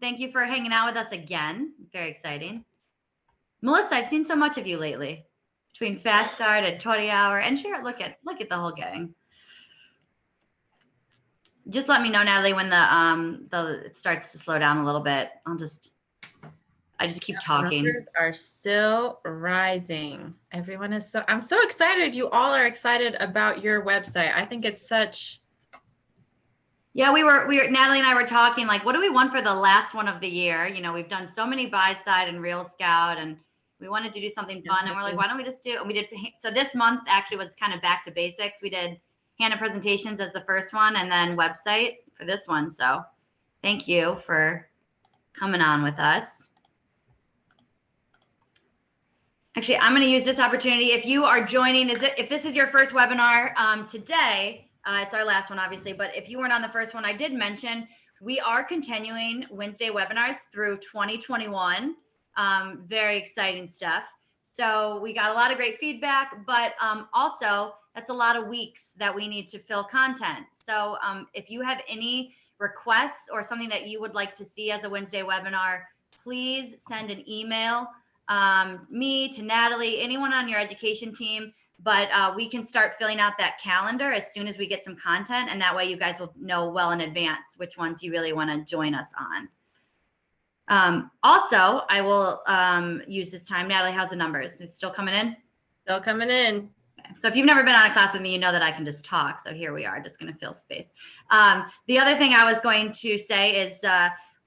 Thank you for hanging out with us again. Very exciting. Melissa, I've seen so much of you lately between Fast Start and 20 Hour and Share. Look at the whole gang. Just let me know, Natalie, when it starts to slow down a little bit. I just keep talking. Numbers are still rising. Everyone is I'm so excited. You all are excited about your website. I think it's such. Yeah, we were Natalie and I were talking like, what do we want for the last one of the year? You know, we've done so many Buy Side and Real Scout, and we wanted to do something fun. And we're like, why don't we just do? And we did. So this month actually was kind of back to basics. We did Hannah presentations as the first one, and then website for this one. So thank you for coming on with us. Actually, I'm going to use this opportunity. If you are joining, if this is your first webinar today, it's our last one, obviously. But if you weren't on the first one, I did mention we are continuing Wednesday webinars through 2021. Very exciting stuff. So we got a lot of great feedback, but also that's a lot of weeks that we need to fill content. So if you have any requests or something that you would like to see as a Wednesday webinar, please send an email. Me to Natalie, anyone on your education team, but we can start filling out that calendar as soon as we get some content, and that way you guys will know well in advance which ones you really want to join us on. Also, I will use this time. Natalie, how's the numbers? It's still coming in? Still coming in. Okay. So if you've never been on a class with me, you know that I can just talk. So here we are, just going to fill space. The other thing I was going to say is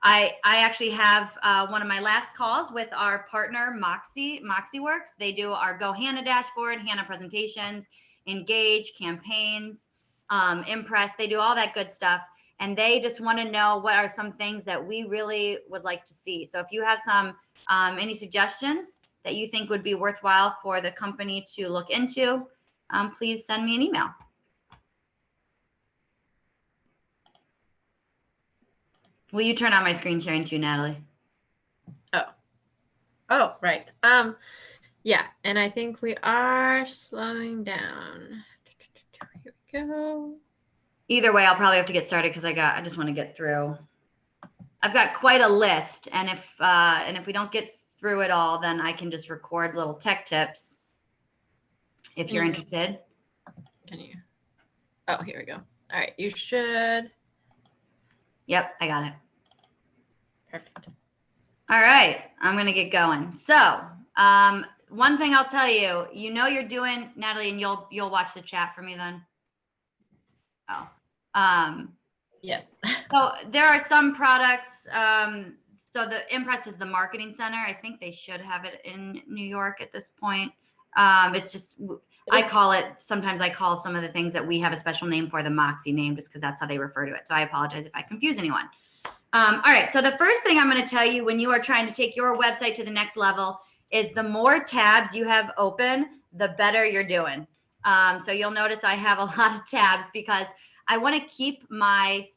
I actually have one of my last calls with our partner, MoxieWorks. They do our Go Hannah dashboard, Hannah presentations, Engage, campaigns, Impress. They do all that good stuff. And they just want to know what are some things that we really would like to see. So if you have some any suggestions that you think would be worthwhile for the company to look into, please send me an email. Will you turn on my screen sharing too, Natalie? Oh, right. Yeah, and I think we are slowing down. Here we go. Either way, I'll probably have to get started because I just want to get through. I've got quite a list, and if we don't get through it all, then I can just record little tech tips if you're interested. Can you? Oh, here we go. All right, you should. Yep, I got it. Perfect. All right, I'm going to get going. So one thing I'll tell you, you know you're doing, Natalie, and you'll watch the chat for me then? Oh. Yes. So there are some products. So the Impress is the marketing center. I think they should have it in New York at this point. It's just, sometimes I call some of the things that we have a special name for the Moxie name, just because that's how they refer to it. So I apologize if I confuse anyone. All right, so the first thing I'm going to tell you when you are trying to take your website to the next level is the more tabs you have open, the better you're doing. So you'll notice I have a lot of tabs because I want to keep my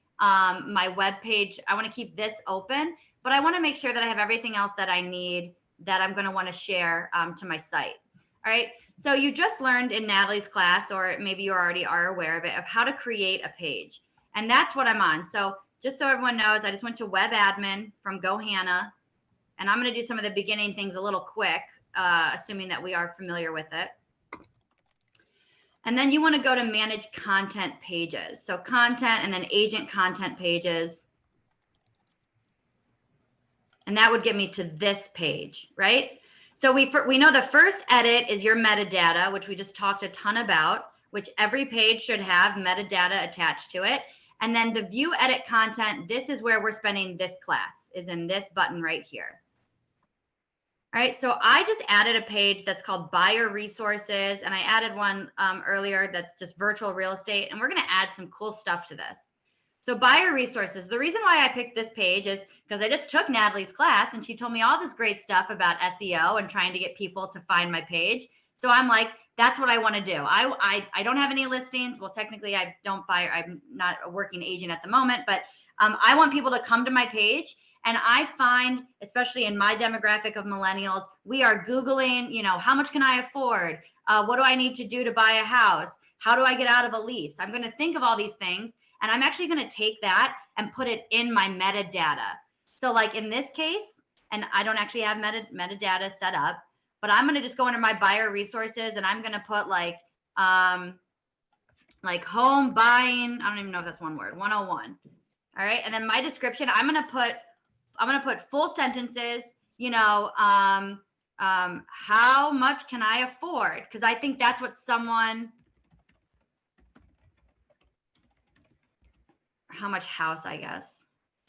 web page. I want to keep this open, but I want to make sure that I have everything else that I need that I'm going to want to share to my site. All right. So you just learned in Natalie's class, or maybe you already are aware of it, of how to create a page. And that's what I'm on. So just so everyone knows, I just went to Web Admin from Go Hannah, and I'm going to do some of the beginning things a little quick, assuming that we are familiar with it. And then you want to go to Manage Content Pages. So content and then agent content pages. And that would get me to this page, right? So we know the first edit is your metadata, which we just talked a ton about, which every page should have metadata attached to it. And then the view edit content, this is where we're spending this class, is in this button right here. All right, so I just added a page that's called Buyer Resources, and I added one earlier that's just virtual real estate, and we're gonna add some cool stuff to this. So Buyer Resources, the reason why I picked this page is because I just took Natalie's class and she told me all this great stuff about SEO and trying to get people to find my page. So I'm like, that's what I want to do. I don't have any listings. Well, technically I don't buy, I'm not a working agent at the moment, but I want people to come to my page. And I find, especially in my demographic of millennials, we are Googling, you know, how much can I afford? What do I need to do to buy a house? How do I get out of a lease? I'm going to think of all these things, and I'm actually going to take that and put it in my metadata. So like in this case, and I don't actually have metadata set up, but I'm going to just go under my buyer resources and I'm going to put like home buying. I don't even know if that's one word, 101. All right. And then my description, I'm going to put full sentences, you know, how much can I afford? Because I think that's what how much house, I guess.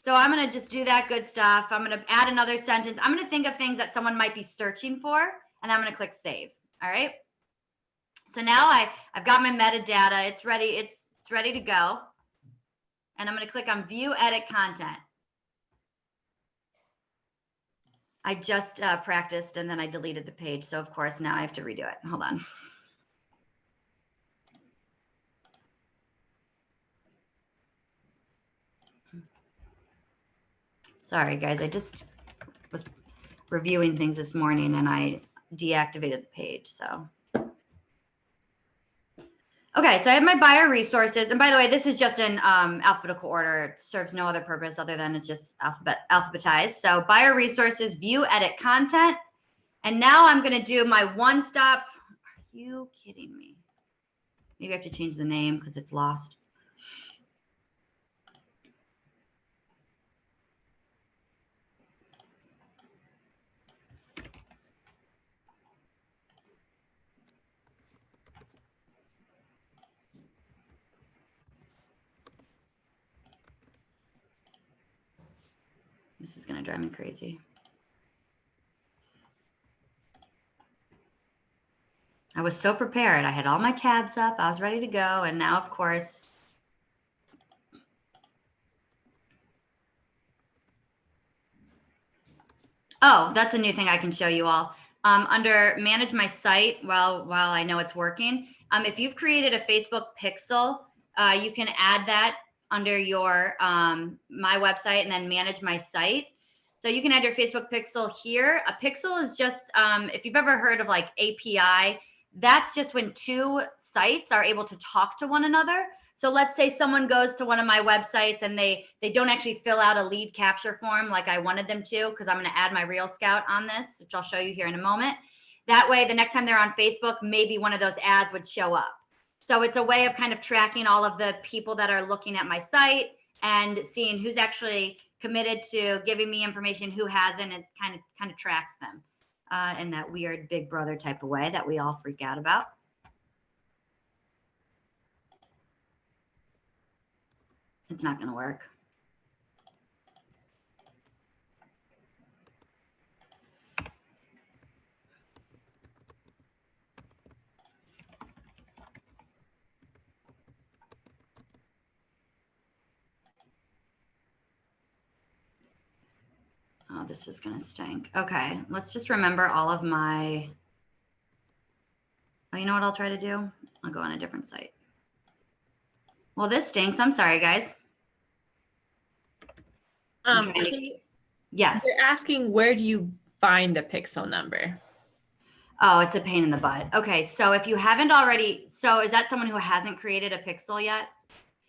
So I'm going to just do that good stuff. I'm going to add another sentence. I'm going to think of things that someone might be searching for, and I'm going to click save. All right. So now I've got my metadata. It's ready. It's ready to go. And I'm going to click on view, edit content. I just practiced and then I deleted the page. So of course now I have to redo it. Hold on. Sorry guys, I just was reviewing things this morning and I deactivated the page. So okay, so I have my buyer resources. And by the way, this is just in alphabetical order. It serves no other purpose other than it's just alphabetized. So buyer resources, view, edit content. And now I'm going to do my one stop. Are you kidding me? Maybe I have to change the name because it's lost. This is going to drive me crazy. I was so prepared. I had all my tabs up. I was ready to go. And now, of course, oh, that's a new thing I can show you all. Under manage my site, while I know it's working, if you've created a Facebook pixel, you can add that under your my website and then manage my site. So you can add your Facebook pixel here. A pixel is just, if you've ever heard of like API, that's just when two sites are able to talk to one another. So let's say someone goes to one of my websites and they don't actually fill out a lead capture form like I wanted them to, because I'm going to add my Real Scout on this, which I'll show you here in a moment. That way, the next time they're on Facebook, maybe one of those ads would show up. So it's a way of kind of tracking all of the people that are looking at my site and seeing who's actually committed to giving me information, who hasn't, and kind of tracks them in that weird Big Brother type of way that we all freak out about. It's not going to work. Oh, this is going to stink. Okay, let's just remember all of my, oh, you know what I'll try to do? I'll go on a different site. Well, this stinks. I'm sorry, guys. Yes. They're asking, where do you find the pixel number? Oh, it's a pain in the butt. Okay, so if you haven't already, so is that someone who hasn't created a pixel yet?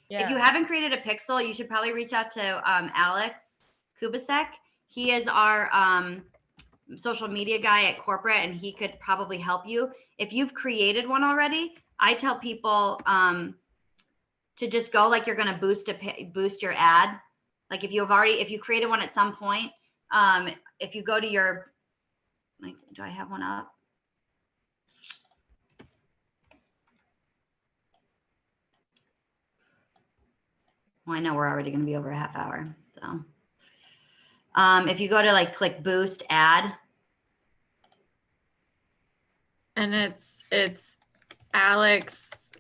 Yeah. If you haven't created a pixel, you should probably reach out to Alex Kubasek. He is our social media guy at corporate, and he could probably help you. If you've created one already, I tell people to just go like you're going to boost your ad. Like if you created one at some point, if you go to your, like, do I have one up? Well, I know we're already going to be over a half hour. So if you go to like click boost ad. And it's Alex.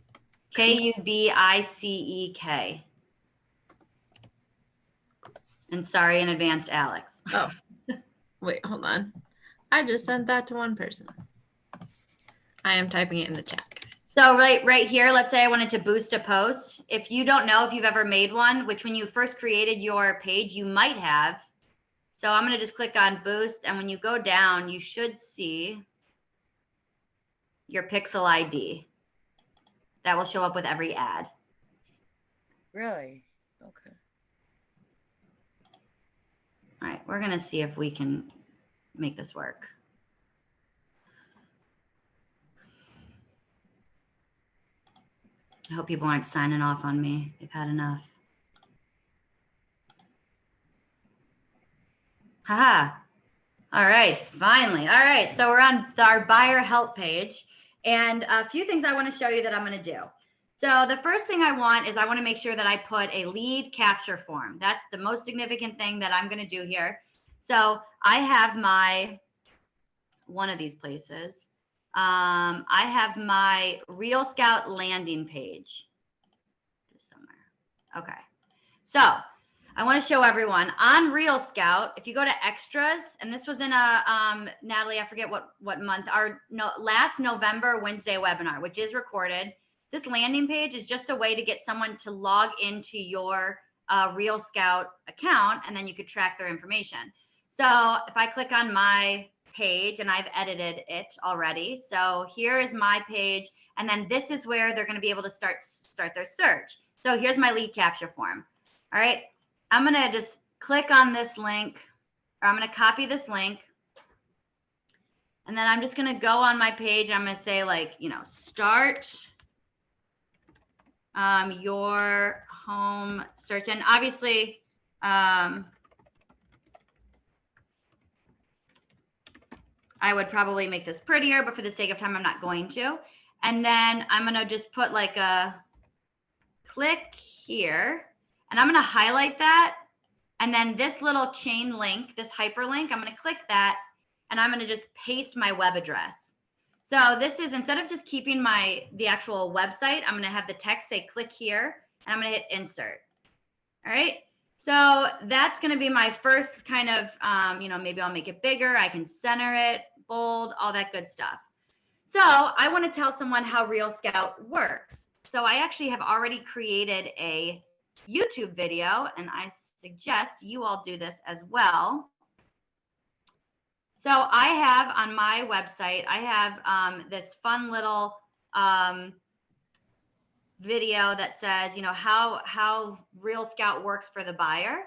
Kubicek. And sorry in advance, Alex. Oh, wait, hold on. I just sent that to one person. I am typing it in the chat. So right here, let's say I wanted to boost a post. If you don't know if you've ever made one, which when you first created your page, you might have. So I'm going to just click on boost. And when you go down, you should see your pixel ID. That will show up with every ad. Really? Okay. All right. we're going to see if we can make this work. I hope people aren't signing off on me. They've had enough. Haha. All right, finally. All right, so we're on our buyer help page. And a few things I want to show you that I'm going to do. So the first thing I want to make sure that I put a lead capture form. That's the most significant thing that I'm going to do here. So I have one of these places. I have my Real Scout landing page. Just somewhere. Okay. So I want to show everyone on Real Scout. If you go to extras, and this was in a Natalie, I forget what month, last November Wednesday webinar, which is recorded. This landing page is just a way to get someone to log into your Real Scout account, and then you could track their information. So if I click on my page, and I've edited it already. So here is my page, and then this is where they're going to be able to start their search. So here's my lead capture form. All right. I'm going to just click on this link, or I'm going to copy this link. And then I'm just going to go on my page. I'm going to say, like, start your home search. And obviously, I would probably make this prettier, but for the sake of time, I'm not going to. And then I'm going to just put like a click here. And I'm going to highlight that. And then this little chain link, this hyperlink, I'm going to click that. And I'm going to just paste my web address. So this is, instead of just keeping the actual website, I'm going to have the text say click here. And I'm going to hit insert. All right. So that's going to be my first kind of, maybe I'll make it bigger. I can center it, bold, all that good stuff. So I want to tell someone how Real Scout works. So I actually have already created a YouTube video, and I suggest you all do this as well. So I have on my website, I have this fun little video that says, how Real Scout works for the buyer.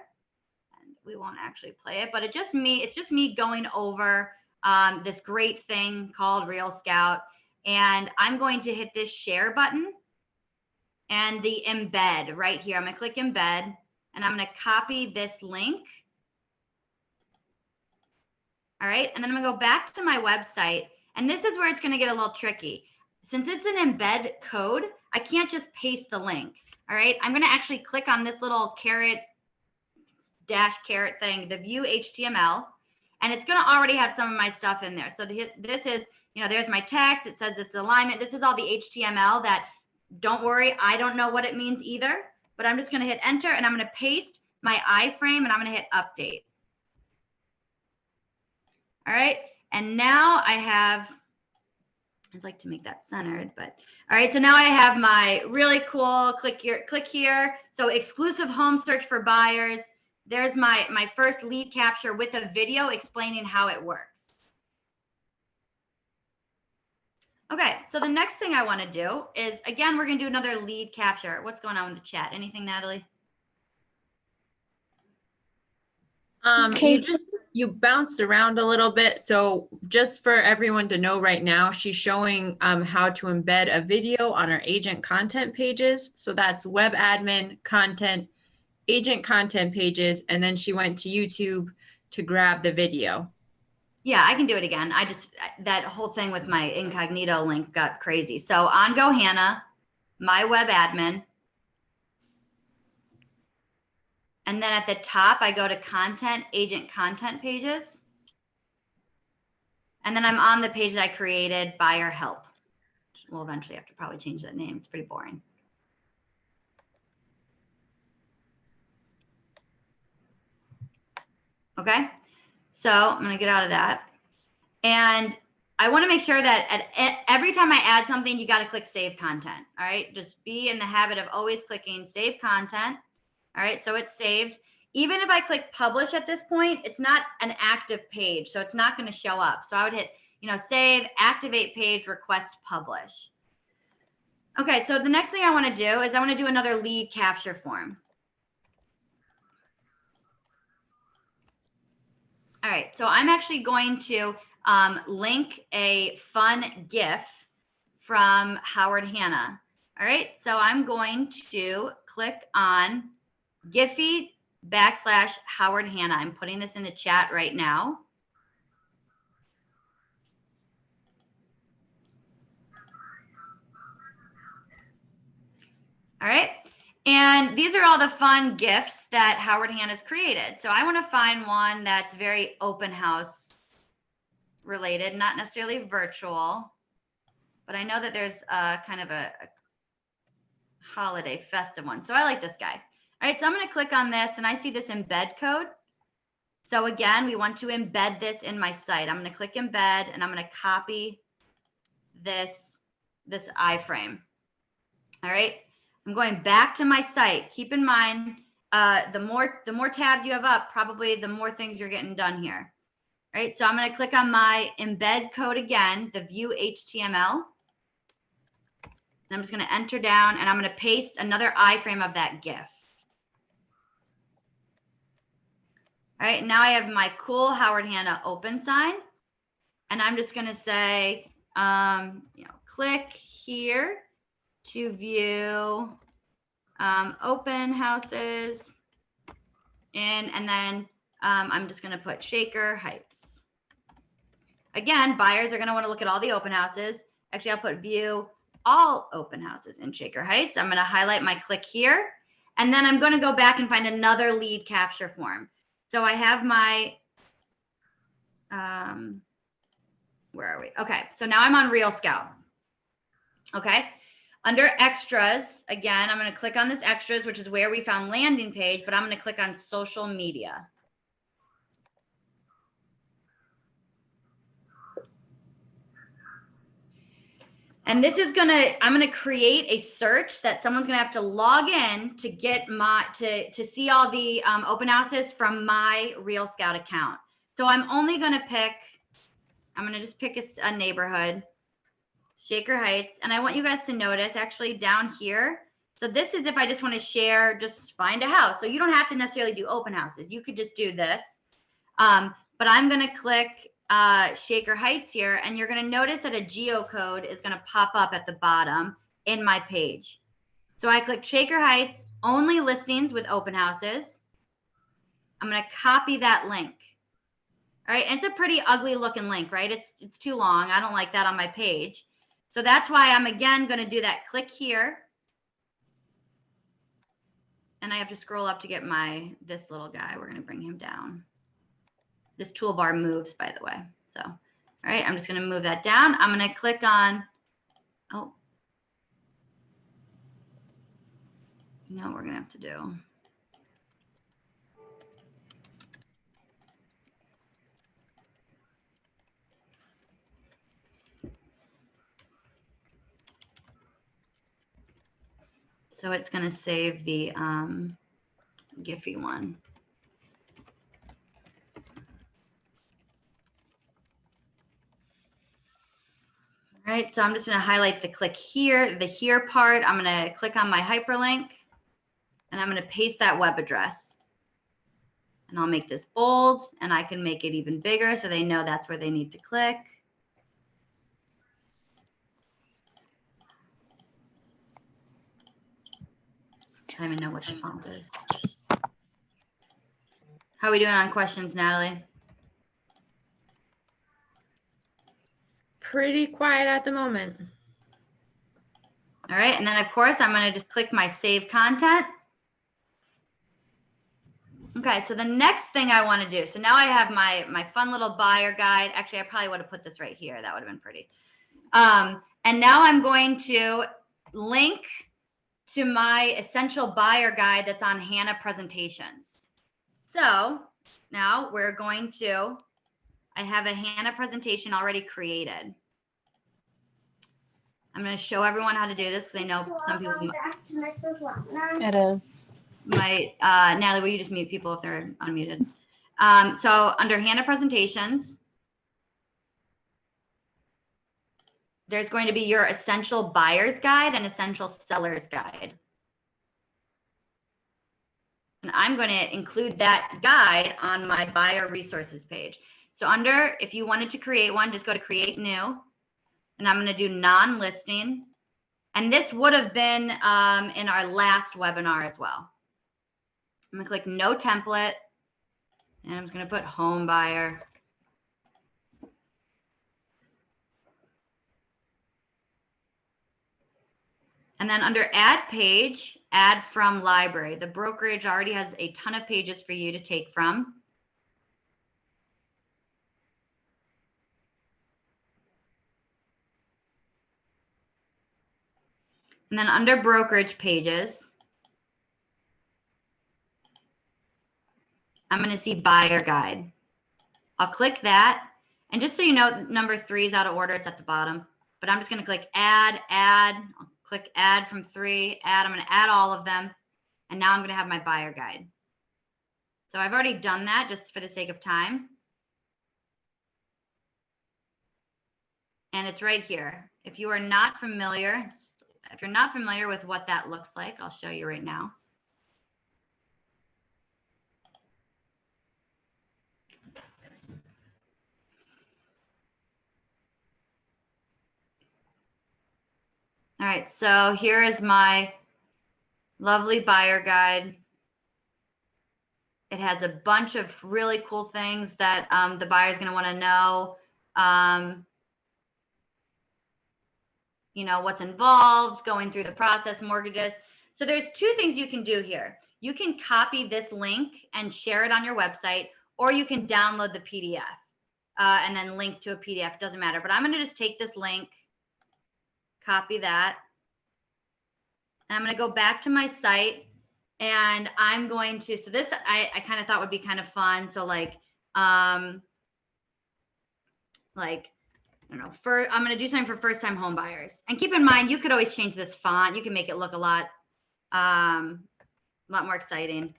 And we won't actually play it, but it's just me going over this great thing called Real Scout. And I'm going to hit this share button and the embed right here. I'm going to click embed, and I'm going to copy this link. All right. And then I'm going to go back to my website. And this is where it's going to get a little tricky. Since it's an embed code, I can't just paste the link. All right. I'm going to actually click on this little caret thing, the view HTML, and it's going to already have some of my stuff in there. So this is, there's my text. It says it's alignment. This is all the HTML that, don't worry, I don't know what it means either, but I'm just going to hit enter, and I'm going to paste my iframe, and I'm going to hit update. All right. And now I'd like to make that centered, but all right. So now I have my really cool click here. So exclusive home search for buyers. There's my first lead capture with a video explaining how it works. Okay, so the next thing I want to do is, again, we're going to do another lead capture. What's going on with the chat? Anything, Natalie? Okay. You bounced around a little bit. So just for everyone to know right now, she's showing how to embed a video on our agent content pages. So that's web admin, content, agent content pages. And then she went to YouTube to grab the video. Yeah, I can do it again. That whole thing with my incognito link got crazy. So on GoHanna, my web admin. And then at the top, I go to content, agent content pages. And then I'm on the page that I created, buyer help. We'll eventually have to probably change that name. It's pretty boring. Okay. So I'm going to get out of that. And I want to make sure that every time I add something, you got to click save content. All right. Just be in the habit of always clicking save content. All right. So it's saved. Even if I click publish at this point, it's not an active page. So it's not going to show up. So I would hit, save, activate page, request publish. Okay. So the next thing I want to do is I want to do another lead capture form. All right, so I'm actually going to link a fun GIF from Howard Hanna. All right, so I'm going to click on Giphy / Howard Hanna. I'm putting this in the chat right now. All right. And these are all the fun GIFs that Howard Hanna's created. So I want to find one that's very open house related, not necessarily virtual, but I know that there's kind of a holiday festive one. So I like this guy. All right, so I'm going to click on this and I see this embed code. So again, we want to embed this in my site. I'm going to click embed and I'm going to copy this iframe. All right. I'm going back to my site. Keep in mind, the more tabs you have up, probably the more things you're getting done here. All right, so I'm going to click on my embed code again, the view HTML. And I'm just going to enter down and I'm going to paste another iframe of that GIF. All right, now I have my cool Howard Hanna open sign. And I'm just going to say, click here to view open houses and then I'm just going to put Shaker Heights. Again, buyers are going to want to look at all the open houses. Actually, I'll put view all open houses in Shaker Heights. I'm going to highlight my click here and then I'm going to go back and find another lead capture form. So I have my where are we? Okay, so now I'm on Real Scout. Okay. Under extras, again, I'm going to click on this extras, which is where we found landing page, but I'm going to click on social media. And this is I'm going to create a search that someone's going to have to log in to get to see all the open houses from my Real Scout account. So I'm only going to I'm going to just pick a neighborhood, Shaker Heights. And I want you guys to notice actually down here. So this is if I just want to share, just find a house. So you don't have to necessarily do open houses. You could just do this. But I'm going to click Shaker Heights here. And you're going to notice that a geocode is going to pop up at the bottom in my page. So I click Shaker Heights, only listings with open houses. I'm going to copy that link. All right, and it's a pretty ugly looking link, right? It's too long. I don't like that on my page. So that's why I'm again going to do that click here. And I have to scroll up to get this little guy. We're going to bring him down. This toolbar moves, by the way. So, all right, I'm just going to move that down. I'm going to click on, oh, you know what we're going to have to do. So it's going to save the Giphy one. All right, so I'm just going to highlight the click here, the here part. I'm going to click on my hyperlink and I'm going to paste that web address. And I'll make this bold and I can make it even bigger so they know that's where they need to click. I don't even know what the font is. How are we doing on questions, Natalie? Pretty quiet at the moment. All right, and then of course I'm going to just click my save content. Okay, so the next thing I want to do, so now I have my fun little buyer guide. Actually, I probably would have put this right here. That would have been pretty. And now I'm going to link to my essential buyer guide that's on Hanna presentations. So now we're going to, I have a Hanna presentation already created. I'm going to show everyone how to do this because I know some people It is. might, Natalie, will you just mute people if they're unmuted? So under Hanna presentations, there's going to be your essential buyer's guide and essential seller's guide. And I'm going to include that guide on my buyer resources page. So under, if you wanted to create one, just go to create new. And I'm going to do non-listing. And this would have been in our last webinar as well. I'm going to click no template. And I'm just going to put home buyer. And then under add page, add from library. The brokerage already has a ton of pages for you to take from. And then under brokerage pages, I'm going to see buyer guide. I'll click that. And just so you know, number 3 is out of order. It's at the bottom. But I'm just going to click add. I'll click add from 3, add. I'm going to add all of them. And now I'm going to have my buyer guide. So I've already done that just for the sake of time. And it's right here. If you are not familiar, if you're not familiar with what that looks like, I'll show you right now. All right, so here is my lovely buyer guide. It has a bunch of really cool things that the buyer is going to want to know. You know, what's involved, going through the process, mortgages. So there's 2 things you can do here. You can copy this link and share it on your website, or you can download the PDF and then link to a PDF. It doesn't matter. But I'm going to just take this link, copy that. And I'm going to go back to my site and I'm going to, so this I kind of thought would be kind of fun. So like I don't know, I'm going to do something for first time home buyers. And keep in mind, you could always change this font. You can make it look a lot more exciting.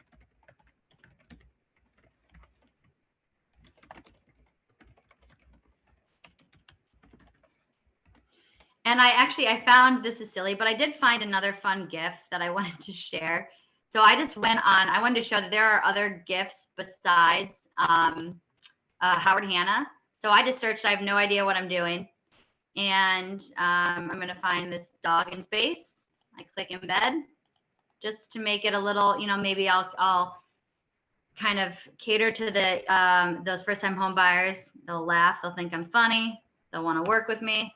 And I found, this is silly, but I did find another fun GIF that I wanted to share. So I just went on, I wanted to show that there are other GIFs besides Howard Hanna. So I just searched, I have no idea what I'm doing. And I'm going to find this dog in space. I click embed just to make it a little, you know, maybe I'll kind of cater to the those first time home buyers. They'll laugh, they'll think I'm funny, they'll want to work with me.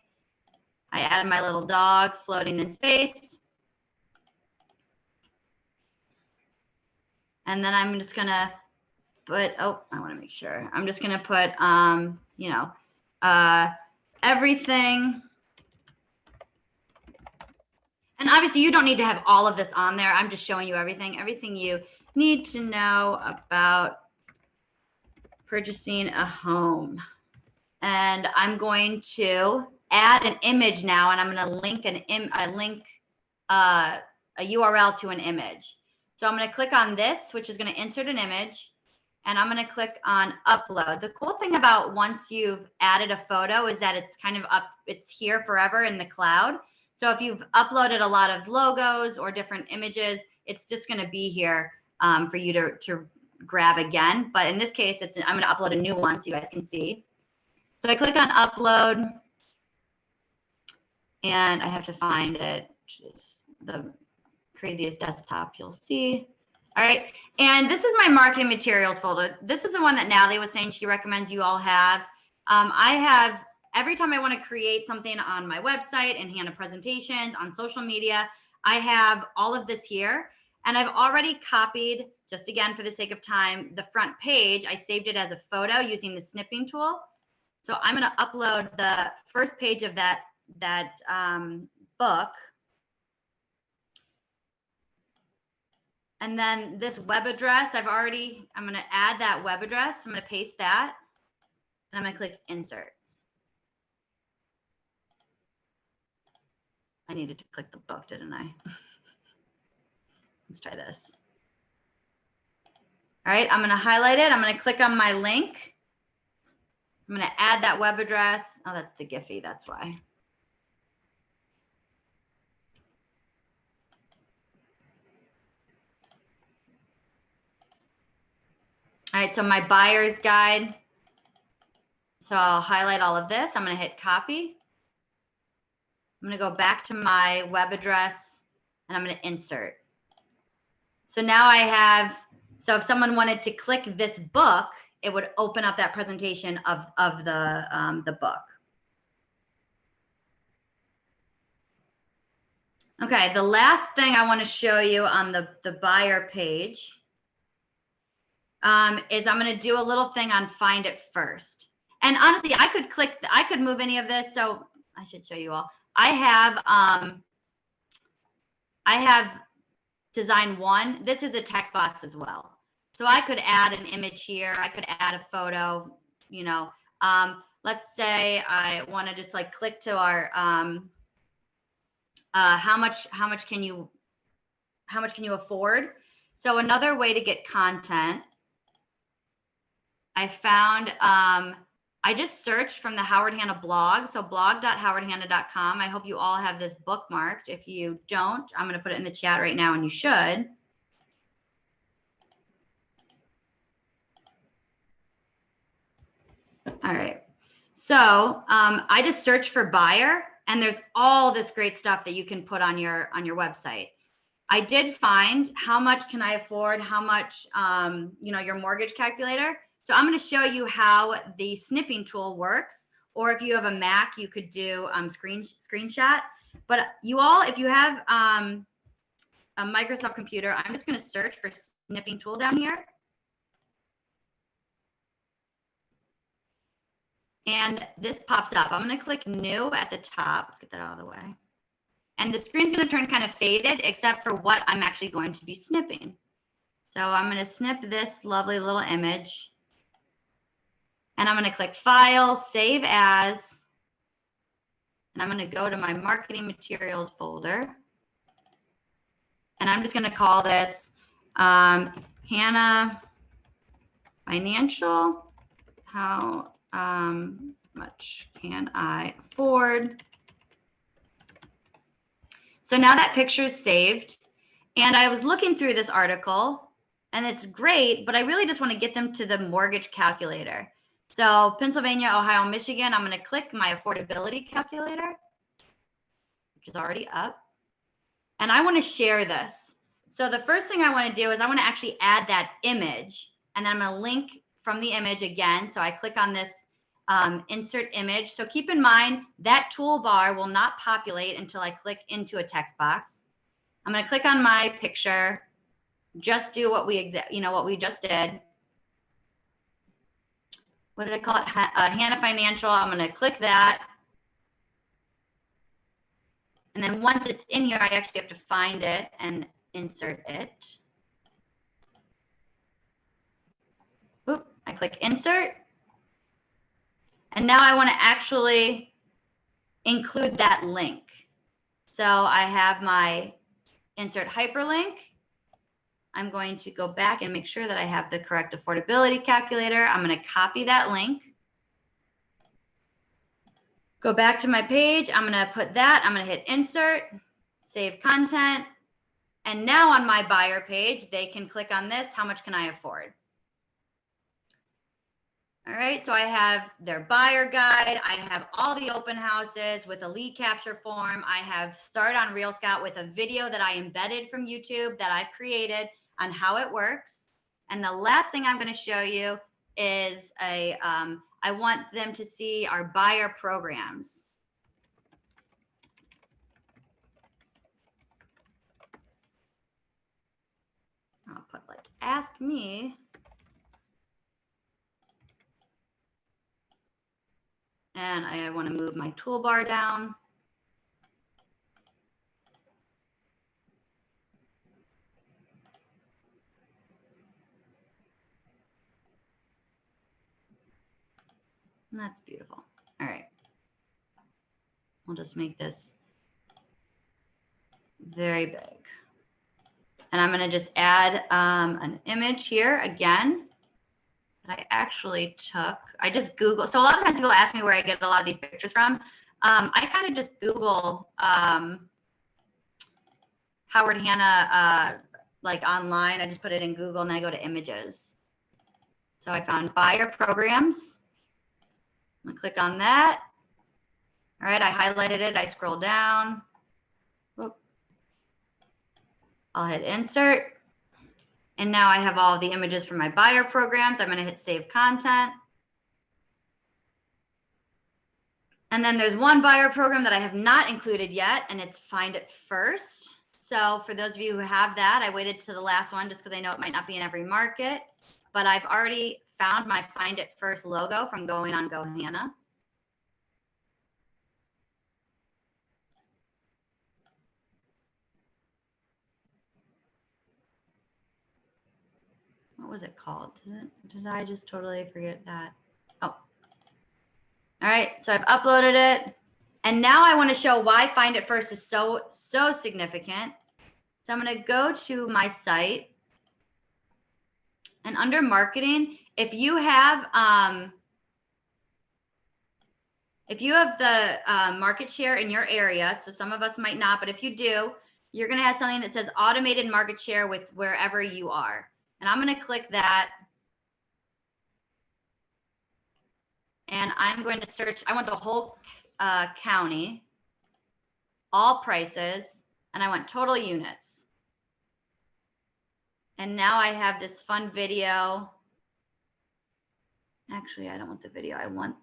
I added my little dog floating in space. And then I'm just going to put, oh, I want to make sure. I'm just going to put, you know, everything. And obviously you don't need to have all of this on there. I'm just showing you everything you need to know about purchasing a home. And I'm going to add an image now, and I'm going to link a URL to an image. So I'm going to click on this, which is going to insert an image, and I'm going to click on upload. The cool thing about once you've added a photo is that it's kind of up, it's here forever in the cloud. So if you've uploaded a lot of logos or different images, it's just going to be here for you to grab again. But in this case, I'm going to upload a new one so you guys can see. So I click on upload, and I have to find it, which is the craziest desktop you'll see. All right, and this is my marketing materials folder. This is the one that Natalie was saying she recommends you all have. I have, every time I want to create something on my website and hand a presentation on social media, I have all of this here. And I've already copied, just again for the sake of time, the front page. I saved it as a photo using the snipping tool. So I'm going to upload the first page of that book. And then this web address, I'm going to add that web address. I'm going to paste that. And I'm going to click insert. I needed to click the book, didn't I? Let's try this. All right, I'm going to highlight it. I'm going to click on my link. I'm going to add that web address. Oh, that's the Giphy. That's why. All right, so my buyer's guide. So I'll highlight all of this. I'm going to hit copy. I'm going to go back to my web address and I'm going to insert. So now I have, so if someone wanted to click this book, it would open up that presentation of the book. Okay, the last thing I want to show you on the buyer page is I'm going to do a little thing on find it first. And honestly, I could click, I could move any of this. So I should show you all. I have design one. This is a text box as well. So I could add an image here. I could add a photo, you know. Let's say I want to just like click to our how much can you afford? So another way to get content, I found I just searched from the Howard Hanna blog, so blog.howardhanna.com. I hope you all have this bookmarked. If you don't, I'm going to put it in the chat right now, and you should. All right. So I just searched for buyer, and there's all this great stuff that you can put on your website. I did find how much can I afford, how much, you know, your mortgage calculator. So I'm going to show you how the snipping tool works, or if you have a Mac, you could do screenshot. But you all, if you have a Microsoft computer, I'm just going to search for snipping tool down here. And this pops up. I'm going to click new at the top. Let's get that out of the way. And the screen's going to turn kind of faded, except for what I'm actually going to be snipping. So I'm going to snip this lovely little image. And I'm going to click File, Save As. And I'm going to go to my Marketing Materials folder. And I'm just going to call this Hanna Financial. How much can I afford? So now that picture's saved. And I was looking through this article, and it's great, but I really just want to get them to the mortgage calculator. So Pennsylvania, Ohio, Michigan, I'm going to click my affordability calculator, which is already up. And I want to share this. So the first thing I want to do is I want to actually add that image, and then I'm going to link from the image again. So I click on this insert image. So keep in mind that toolbar will not populate until I click into a text box. I'm going to click on my picture, just do what we what we just did. What did I call it? Hanna Financial. I'm going to click that. And then once it's in here, I actually have to find it and insert it. Oop, I click insert. And now I want to actually include that link. So I have my insert hyperlink. I'm going to go back and make sure that I have the correct affordability calculator. I'm going to copy that link. Go back to my page. I'm going to put that. I'm going to hit insert, save content. And now on my buyer page, they can click on this. How much can I afford? All right, so I have their buyer guide. I have all the open houses with a lead capture form. I have Start on Real Scout with a video that I embedded from YouTube that I've created on how it works. And the last thing I'm going to show you is I want them to see our buyer programs. I'll put like Ask Me. And I want to move my toolbar down. And that's beautiful. All right. We'll just make this very big. And I'm going to just add an image here again that I actually took. I just Google. So a lot of times people ask me where I get a lot of these pictures from. I kind of just Google Howard Hanna like online. I just put it in Google and I go to images. So I found buyer programs. I'm gonna click on that. All right, I highlighted it. I scroll down. Whoop. I'll hit insert. And now I have all of the images from my buyer programs. I'm gonna hit save content. And then there's one buyer program that I have not included yet, and it's Find It First. So for those of you who have that, I waited to the last one just because I know it might not be in every market, but I've already found my Find It First logo from going on GoHanna. What was it called? Did I just totally forget that? Oh, all right. So I've uploaded it. And now I want to show why Find It First is so significant. So I'm going to go to my site, and under marketing, if you have the market share in your area, so some of us might not, but if you do, you're going to have something that says automated market share with wherever you are. And I'm going to click that. And I'm going to search. I want the whole county, all prices, and I want total units. And now I have this fun video. Actually, I don't want the video. I want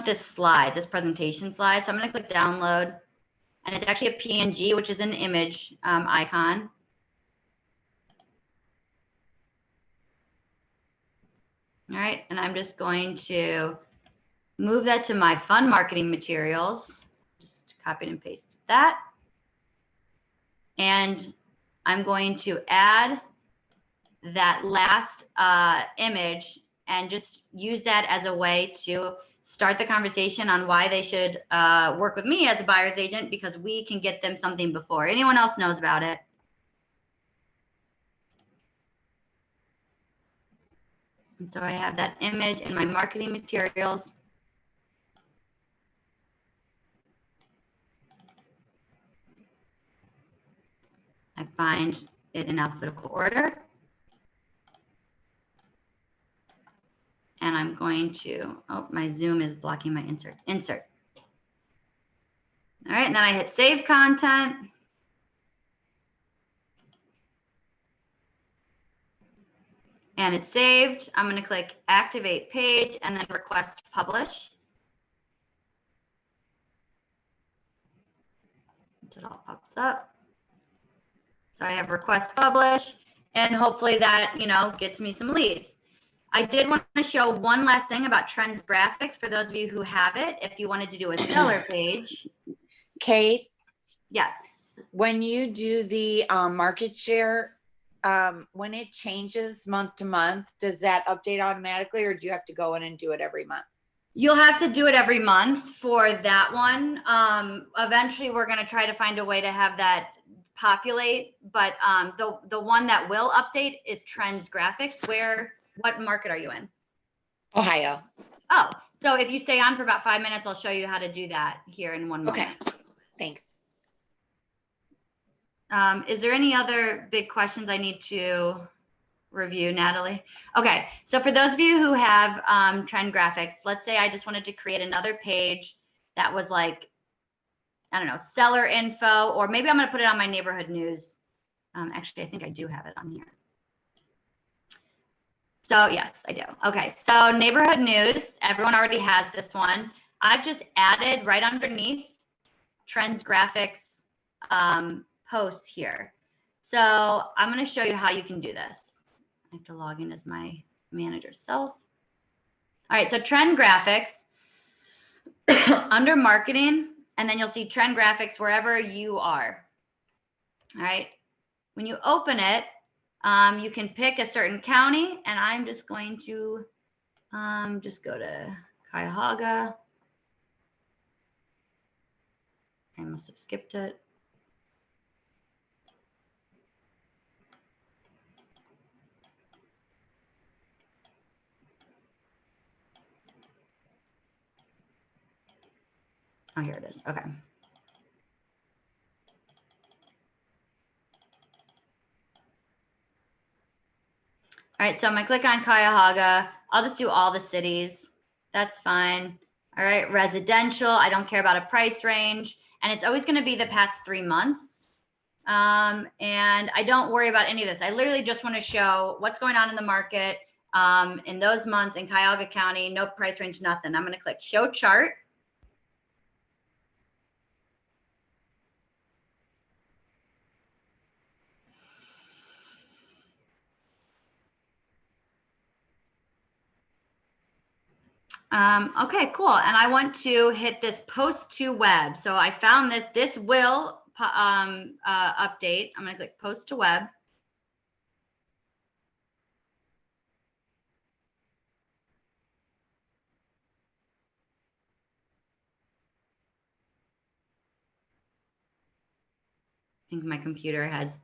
this slide, this presentation slide. So I'm going to click download. And it's actually a PNG, which is an image icon. All right, and I'm just going to move that to my fun marketing materials. Just copied and pasted that. And I'm going to add that last image and just use that as a way to start the conversation on why they should work with me as a buyer's agent, because we can get them something before anyone else knows about it. And so I have that image in my marketing materials. I find it in alphabetical order. And I'm going to, oh, my Zoom is blocking my insert. All right, and then I hit save content. And it's saved. I'm going to click activate page and then request publish. It all pops up. So I have request publish, and hopefully that, gets me some leads. I did want to show one last thing about Trends Graphics for those of you who have it. If you wanted to do a seller page. Kate? Yes. When you do the market share, when it changes month to month, does that update automatically, or do you have to go in and do it every month? You'll have to do it every month for that one. Eventually, we're going to try to find a way to have that populate, but the one that will update is Trends Graphics. What market are you in? Ohio. Oh, so if you stay on for about 5 minutes, I'll show you how to do that here in one moment. Okay, thanks. Is there any other big questions I need to review, Natalie? Okay, so for those of you who have Trend Graphics, let's say I just wanted to create another page that was like, I don't know, seller info, or maybe I'm going to put it on my neighborhood news. Actually, I think I do have it on here. So yes, I do. Okay, so neighborhood news, everyone already has this one. I've just added right underneath Trends Graphics posts here. So I'm going to show you how you can do this. I have to log in as my manager self. All right, so Trend Graphics under marketing, and then you'll see Trend Graphics wherever you are. All right, when you open it, you can pick a certain county, and I'm just going to just go to Cuyahoga. I must have skipped it. Oh, here it is. Okay. All right, so I'm gonna click on Cuyahoga. I'll just do all the cities. That's fine. All right, residential. I don't care about a price range. And it's always gonna be the past 3 months. And I don't worry about any of this. I literally just wanna show what's going on in the market in those months in Cuyahoga County, no price range, nothing. I'm gonna click show chart. Okay, cool. And I want to hit this post to web. So I found this will update. I'm gonna click post to web. I think my computer has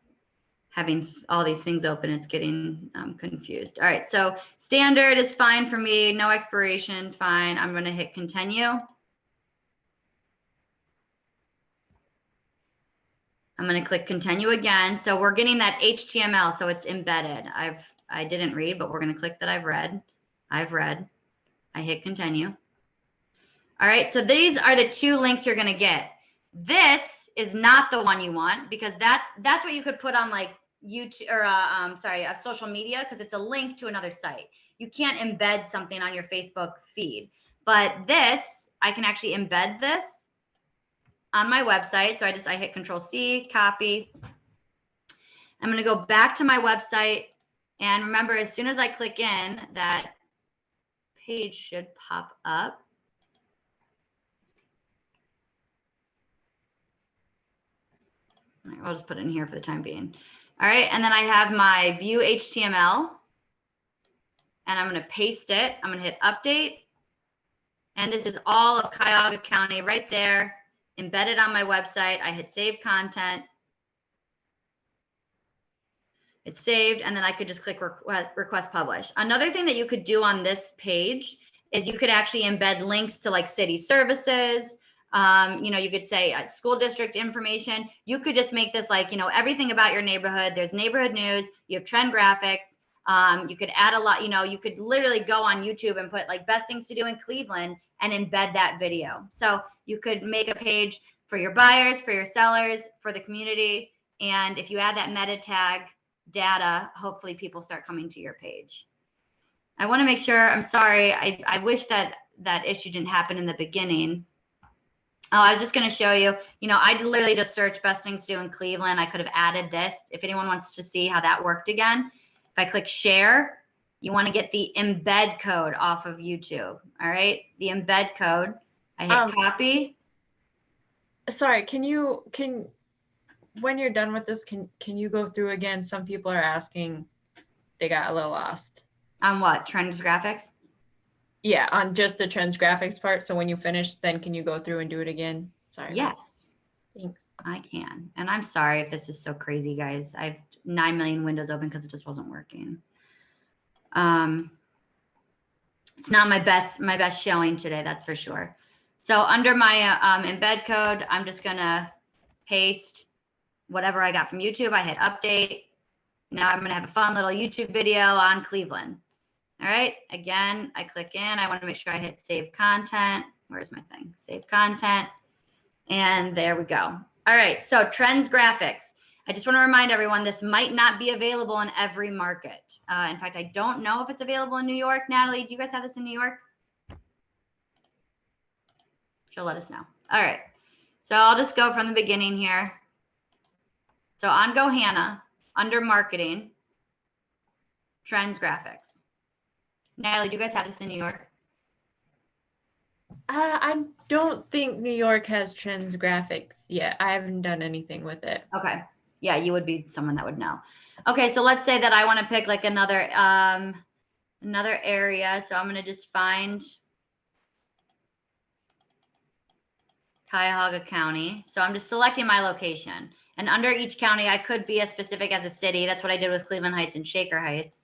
having all these things open, it's getting confused. All right, so standard is fine for me. No expiration, fine. I'm gonna hit continue. I'm gonna click continue again. So we're getting that HTML, so it's embedded. I didn't read, but we're gonna click that I've read. I've read. I hit continue. All right, so these are the 2 links you're gonna get. This is not the one you want because that's what you could put on like YouTube or social media because it's a link to another site. You can't embed something on your Facebook feed, but this I can actually embed this on my website. So I hit Control C, copy. I'm going to go back to my website, and remember, as soon as I click in, that page should pop up. All right, I'll just put it in here for the time being. All right, and then I have my view HTML, and I'm going to paste it. I'm going to hit update, and this is all of Cuyahoga County right there, embedded on my website. I hit save content. It's saved, and then I could just click request publish. Another thing that you could do on this page is you could actually embed links to like city services. You could say school district information. You could just make this like, everything about your neighborhood. There's neighborhood news. You have trend graphics. You could add a lot, you could literally go on YouTube and put like best things to do in Cleveland and embed that video. So you could make a page for your buyers, for your sellers, for the community. And if you add that meta tag data, hopefully people start coming to your page. I want to make sure, I'm sorry, I wish that issue didn't happen in the beginning. Oh, I was just going to show you, I literally just searched best things to do in Cleveland. I could have added this. If anyone wants to see how that worked again, if I click share, you want to get the embed code off of YouTube. All right. The embed code, I hit copy. Sorry, when you're done with this, can you go through again? Some people are asking, they got a little lost. On what? Trends graphics? Yeah, on just the trends graphics part. So when you finish, then can you go through and do it again? Sorry. Yes. Thanks. I can. And I'm sorry if this is so crazy, guys. I have 9 million windows open because it just wasn't working. It's not my best showing today, that's for sure. So under my embed code, I'm just gonna paste whatever I got from YouTube. I hit update. Now I'm gonna have a fun little YouTube video on Cleveland. All right, again, I click in. I want to make sure I hit save content. Where's my thing? Save content. And there we go. All right, so trends graphics. I just want to remind everyone, this might not be available in every market. In fact, I don't know if it's available in New York. Natalie, do you guys have this in New York? She'll let us know. All right, so I'll just go from the beginning here. So on GoHanna, under marketing, trends graphics. Natalie, do you guys have this in New York? I don't think New York has trends graphics yet. I haven't done anything with it. Okay. Yeah, you would be someone that would know. Okay, so let's say that I want to pick like another area. So I'm going to just find Cuyahoga County. So I'm just selecting my location. And under each county, I could be as specific as a city. That's what I did with Cleveland Heights and Shaker Heights.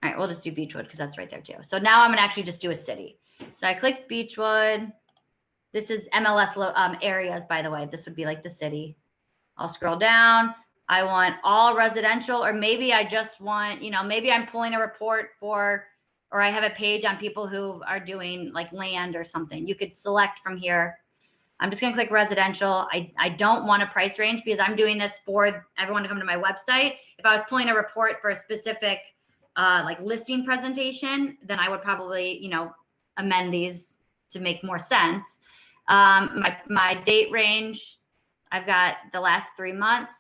All right, we'll just do Beechwood because that's right there too. So now I'm gonna actually just do a city. So I click Beechwood. This is MLS areas, by the way. This would be like the city. I'll scroll down. I want all residential, or maybe I just want, you know, maybe I'm pulling a report for, or I have a page on people who are doing like land or something. You could select from here. I'm just going to click residential. I don't want a price range because I'm doing this for everyone to come to my website. If I was pulling a report for a specific like listing presentation, then I would probably, you know, amend these to make more sense. My date range, I've got the last 3 months.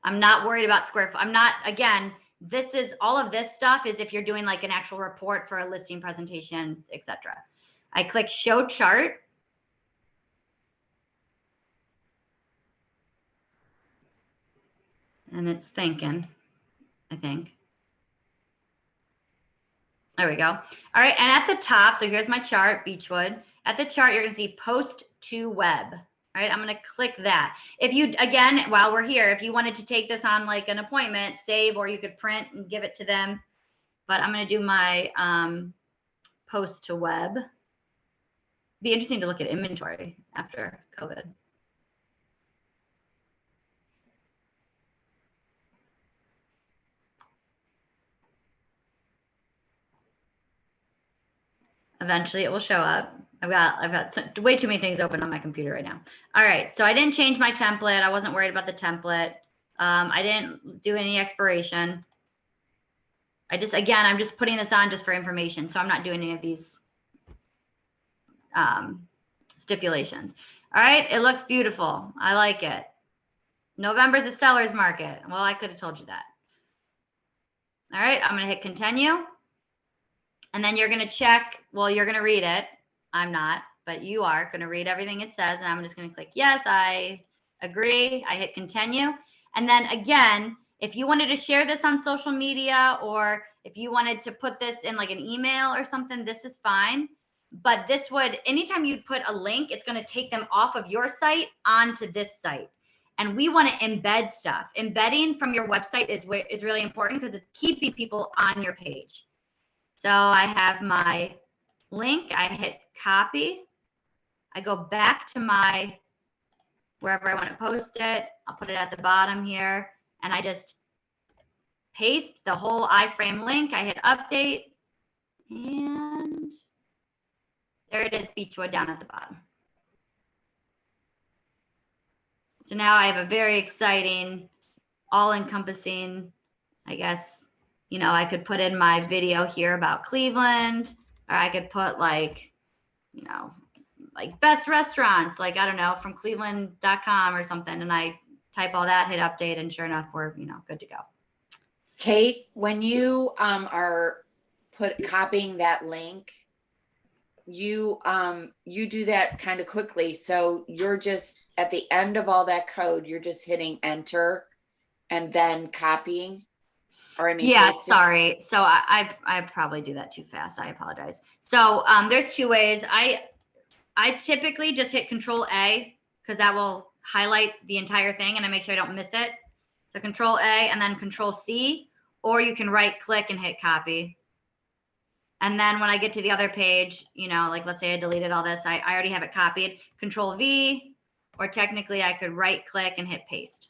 I'm not worried about square foot. I'm not, again, this is all of this stuff is if you're doing like an actual report for a listing presentation, etc. I click show chart. And it's thinking, I think. There we go. All right. And at the top, so here's my chart, Beechwood. At the chart, you're going to see post to web. All right. I'm going to click that. If you, again, while we're here, if you wanted to take this on like an appointment, save, or you could print and give it to them. But I'm going to do my post to web. Be interesting to look at inventory after COVID. Eventually it will show up. I've got way too many things open on my computer right now. All right, so I didn't change my template. I wasn't worried about the template. I didn't do any expiration. I'm just putting this on just for information. So I'm not doing any of these stipulations. All right, it looks beautiful. I like it. November's a seller's market. Well, I could have told you that. All right, I'm gonna hit continue. And then you're gonna check, well, you're gonna read it. I'm not, but you are gonna read everything it says. And I'm just gonna click, yes, I agree. I hit continue. And then again, if you wanted to share this on social media, or if you wanted to put this in like an email or something, this is fine. But this would, anytime you put a link, it's gonna take them off of your site onto this site. And we wanna embed stuff. Embedding from your website is really important because it's keeping people on your page. So I have my link, I hit copy. I go back to my, wherever I want to post it. I'll put it at the bottom here. And I just paste the whole iframe link. I hit update. And there it is, Beechwood down at the bottom. So now I have a very exciting, all-encompassing, I guess, you know, I could put in my video here about Cleveland, or I could put like, you know, like best restaurants, like, I don't know, from cleveland.com or something. And I type all that, hit update, and sure enough, we're, you know, good to go. Kate, when you are copying that link, you do that kind of quickly. So you're just at the end of all that code, you're just hitting enter and then copying. Or I mean, yeah, pasting. Sorry. So I probably do that too fast. I apologize. So there's two ways. I typically just hit Control A because that will highlight the entire thing and I make sure I don't miss it. So Control A and then Control C, or you can right click and hit copy. And then when I get to the other page, you know, like let's say I deleted all this, I already have it copied. Control V, or technically I could right click and hit paste.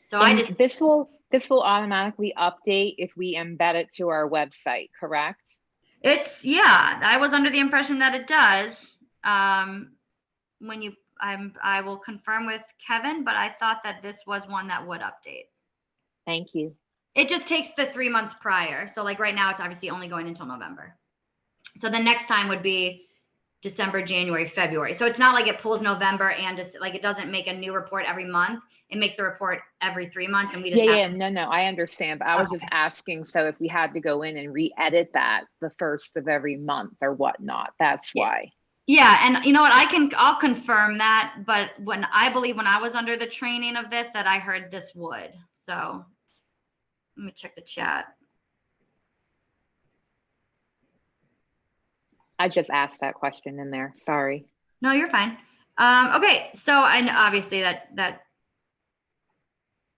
So and this will automatically update if we embed it to our website, correct? Yeah, I was under the impression that it does. When I will confirm with Kevin, but I thought that this was one that would update. Thank you. It just takes the 3 months prior. So like right now, it's obviously only going until November. So the next time would be December, January, February. So it's not like it pulls November and just like it doesn't make a new report every month. It makes a report every 3 months, and we just no, I understand. But I was just asking, so if we had to go in and re-edit that the first of every month or whatnot, that's why. Yeah, and you know what? I'll confirm that. But when I was under the training of this, that I heard this would. So let me check the chat. I just asked that question in there. Sorry. No, you're fine. Okay, so and obviously that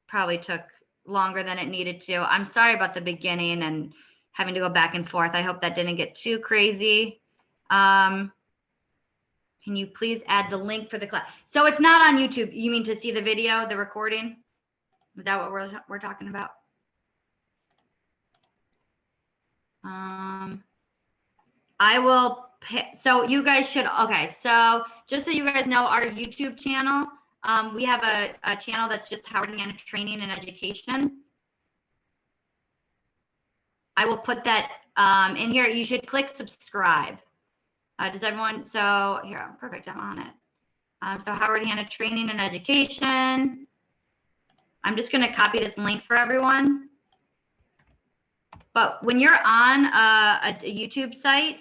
probably took longer than it needed to. I'm sorry about the beginning and having to go back and forth. I hope that didn't get too crazy. Can you please add the link for the class? So it's not on YouTube. You mean to see the video, the recording? Is that what we're talking about? I will so you guys should, okay. So just so you guys know, our YouTube channel, we have a channel that's just Howard Hanna Training and Education. I will put that in here. You should click subscribe. Does everyone, so here, perfect, I'm on it. So Howard Hanna Training and Education. I'm just gonna copy this link for everyone. But when you're on a YouTube site,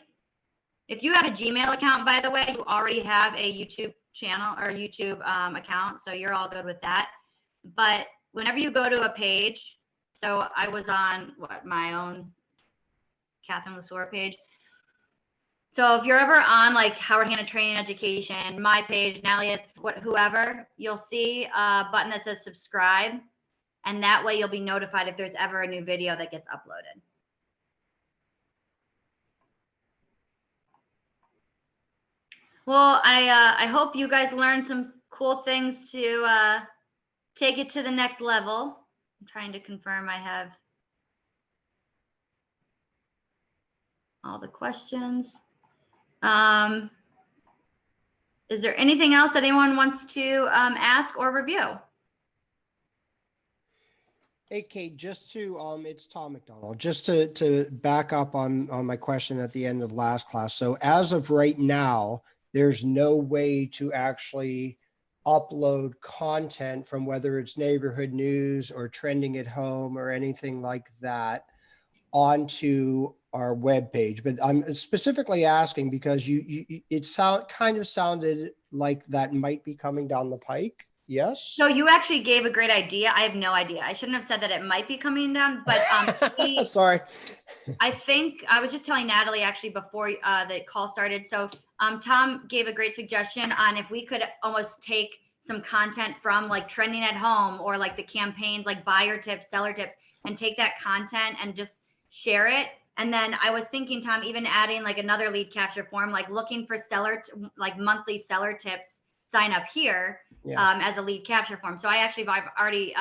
if you have a Gmail account, by the way, you already have a YouTube channel or YouTube account, so you're all good with that. But whenever you go to a page, so I was on my own Catherine Lesueur page. So if you're ever on like Howard Hanna Training Education, my page, Natalia, whoever, you'll see a button that says subscribe. And that way you'll be notified if there's ever a new video that gets uploaded. Well, I hope you guys learned some cool things to take it to the next level. I'm trying to confirm I have all the questions. Is there anything else that anyone wants to ask or review? Hey, Kate, just to, it's Tom McDonald, just to back up on my question at the end of last class. So as of right now, there's no way to actually upload content from whether it's neighborhood news or trending at home or anything like that onto our webpage. But I'm specifically asking because it kind of sounded like that might be coming down the pike. Yes. So you actually gave a great idea. I have no idea. I shouldn't have said that it might be coming down, but sorry. I think I was just telling Natalie actually before the call started. So Tom gave a great suggestion on if we could almost take some content from like trending at home or like the campaigns, like buyer tips, seller tips, and take that content and just share it. And then I was thinking, Tom, even adding like another lead capture form, like looking for like monthly seller tips, sign up here. Yeah. As a lead capture form. So I've already,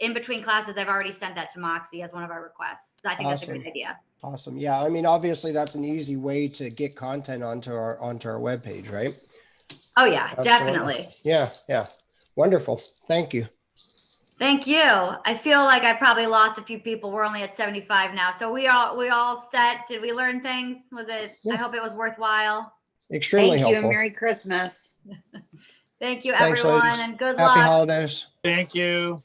in between classes, I've already sent that to Moxie as one of our requests. So I think that's a great idea. Awesome. Yeah. I mean, obviously that's an easy way to get content onto our webpage, right? Oh yeah, Absolutely. definitely. Yeah. Yeah. Wonderful. Thank you. Thank you. I feel like I probably lost a few people. We're only at 75 now. So we all set. Did we learn things? Was it, Yeah. I hope it was worthwhile. Extremely Thank you. helpful. Merry Christmas. Thank you, Thanks, everyone, ladies. and good Happy luck. holidays. Thank you.